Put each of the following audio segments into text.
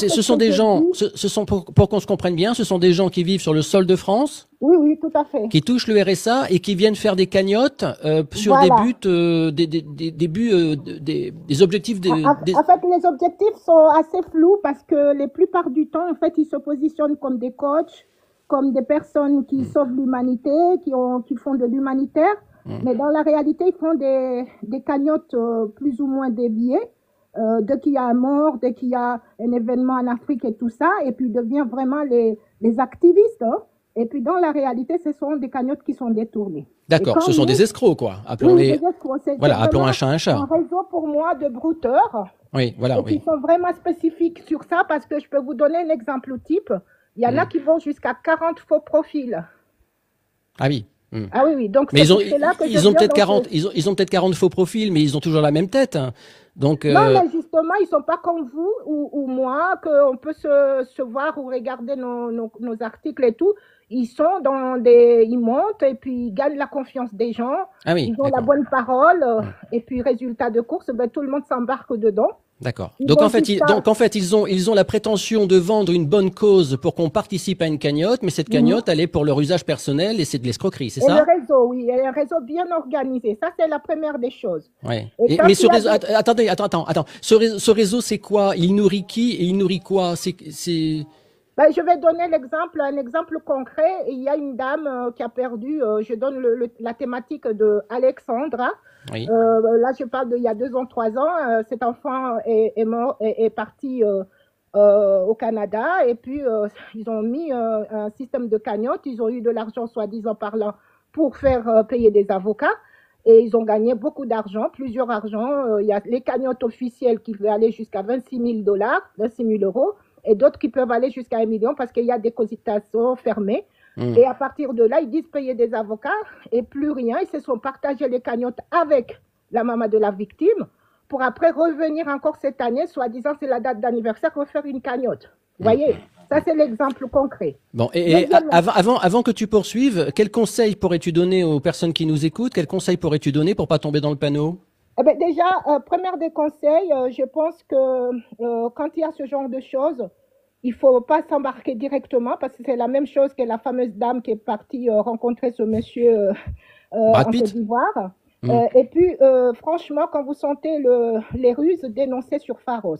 Ce sont des gens, ce sont pour qu'on se comprenne bien, ce sont des gens qui vivent sur le sol de France, Oui, oui, tout à fait. qui touchent le RSA et qui viennent faire des cagnottes sur des Voilà. buts, des buts, des objectifs, En fait, les objectifs sont assez flous parce que la plupart du temps, en fait, ils se positionnent comme des coachs, comme des personnes qui sauvent l'humanité, qui font de l'humanitaire. Mais dans la réalité, ils font des cagnottes plus ou moins déviées. Dès qu'il y a un mort, dès qu'il y a un événement en Afrique et tout ça, et puis deviennent vraiment les activistes. Hein. Et puis dans la réalité, ce sont des cagnottes qui sont détournées. Et D'accord, quand ce sont nous, des escrocs, quoi. oui, Appelons-les, c'est voilà, appelons vraiment un chat. un réseau pour moi de brouteurs Oui, voilà, et qui oui. sont vraiment spécifiques sur ça parce que je peux vous donner un exemple type. Il y en a qui vont jusqu'à 40 faux profils. Ah oui. Ah oui, oui. Donc Mais c'est pour cela que je ils ont viens peut-être dans 40, ils ont peut-être 40 faux profils, mais ils ont toujours la même tête, hein. Donc, Non, mais justement, ils ne sont pas comme vous ou moi, qu'on peut se voir ou regarder nos articles et tout. Ils montent et puis ils gagnent la confiance des gens. ah oui, Ils ont la d'accord. bonne parole et puis résultat de course, ben, tout le monde s'embarque dedans. D'accord. Ils vont jusqu'à Donc en fait, ils ont la prétention de vendre une bonne cause pour qu'on participe à une cagnotte, mais cette Mhm. cagnotte, elle est pour leur usage personnel et c'est de l'escroquerie, c'est Et le ça? réseau, oui, et un réseau bien organisé. Ça, c'est la première des choses. Ouais. Et quand Mais il ce y a réseau, des, attends. Ce réseau, c'est quoi? Il nourrit qui et il nourrit quoi? Ben, je vais donner un exemple concret. Il y a une dame qui a perdu, je donne la thématique de Alexandra. Oui. Là, je parle d'il y a 2 ans, 3 ans. Cet enfant est mort, est parti au Canada. Et puis, ils ont mis un système de cagnotte. Ils ont eu de l'argent, soi-disant parlant, pour faire payer des avocats. Et ils ont gagné beaucoup d'argent, plusieurs argent. Il y a les cagnottes officielles qui peuvent aller jusqu'à 26 000 dollars, 26 000 euros, et d'autres qui peuvent aller jusqu'à 1 million parce qu'il y a des consultations fermées. Hum. Et à partir de là, ils disent payer des avocats et plus rien. Ils se sont partagés les cagnottes avec la maman de la victime pour après revenir encore cette année, soi-disant c'est la date d'anniversaire, refaire une cagnotte. Vous voyez, ça c'est l'exemple concret. Bon, Deuxièmement, avant que tu poursuives, quel conseil pourrais-tu donner aux personnes qui nous écoutent? Quel conseil pourrais-tu donner pour pas tomber dans le panneau? eh ben déjà, première des conseils, je pense que quand il y a ce genre de choses, il ne faut pas s'embarquer directement parce que c'est la même chose que la fameuse dame qui est partie rencontrer ce monsieur Brad en Côte Pitt? d'Ivoire. Hum. Et puis, franchement, quand vous sentez les ruses, dénoncez sur Pharos.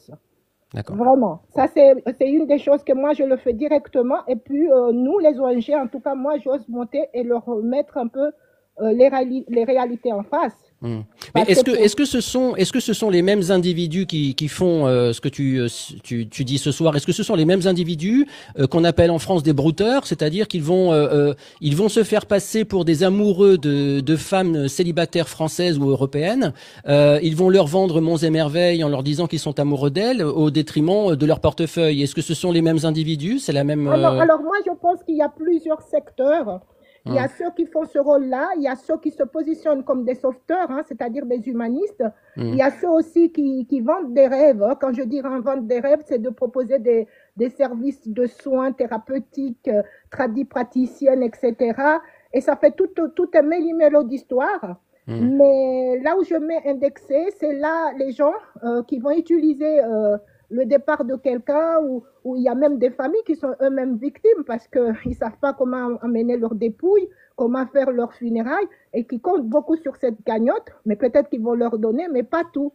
D'accord. Vraiment. Ça, c'est une des choses que moi, je le fais directement. Et puis, nous, les ONG, en tout cas, moi, j'ose monter et leur mettre un peu les réalités en face. Hmm. Mais Parce que est-ce que ce sont les mêmes individus qui font ce que tu dis ce soir? Est-ce que ce sont les mêmes individus qu'on appelle en France des brouteurs, c'est-à-dire ils vont se faire passer pour des amoureux de femmes célibataires françaises ou européennes. Ils vont leur vendre monts et merveilles en leur disant qu'ils sont amoureux d'elles au détriment de leur portefeuille. Est-ce que ce sont les mêmes individus? C'est la même. alors, moi, je pense qu'il y a plusieurs secteurs. Il y Hmm. a ceux qui font ce rôle-là, il y a ceux qui se positionnent comme des sauveteurs, hein, c'est-à-dire des humanistes. Hmm. Il y a ceux aussi qui vendent des rêves. Hein. Quand je dis vendre des rêves, c'est de proposer des services de soins thérapeutiques, praticiennes, etc. Et ça fait tout un méli-mélo d'histoire. Hmm. Mais là où je mets indexé, c'est là les gens qui vont utiliser le départ de quelqu'un où il y a même des familles qui sont eux-mêmes victimes parce qu'ils ne savent pas comment amener leur dépouille, comment faire leurs funérailles et qui comptent beaucoup sur cette cagnotte, mais peut-être qu'ils vont leur donner, mais pas tout.